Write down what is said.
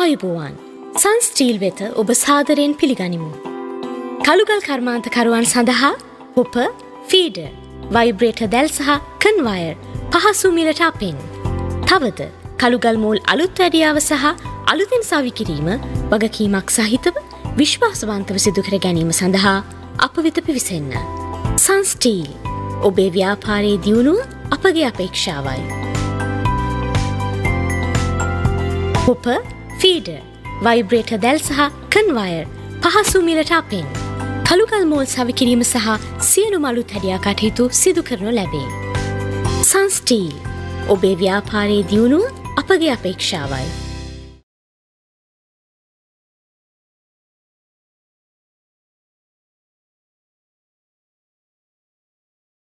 ආයුබෝවන් සංස්ටීල් වෙත ඔබ සාදරයෙන් පිළිගනිමු. කළුගල් කර්මාන්තකරුවන් සඳහා හොප, ෆීඩර්, වයිබ්‍රේටර් දැල් සහ කන්වයර් පහසු මිලට අපෙන්. තවද කළුගල් මූල් අලුත් වැඩියාව සහ අලුතෙන් සවි කිරීම වගකීමක් සහිතව විශ්වාසවන්තව සිදු කර ගැනීම සඳහා අප වෙත පිවිසෙන්න. සංස්ටීල් ඔබේ ව්‍යාපාරයේ දියුණුව අපගේ අපේක්ෂාවයි. හොප, ෆීඩර්, වයිබ්‍රේටර් දැල් සහ කන්වයර් පහසු මිලට අපෙන්. කළුගල් මෝල් සවි කිරීම සහ සියලු අලුත් හැඩියා කටයුතු සිදු කරනු ලැබේ. සංස්ටීල් ඔබේ ව්‍යාපාරයේ දියුණුව අපගේ අපේක්ෂාවයි.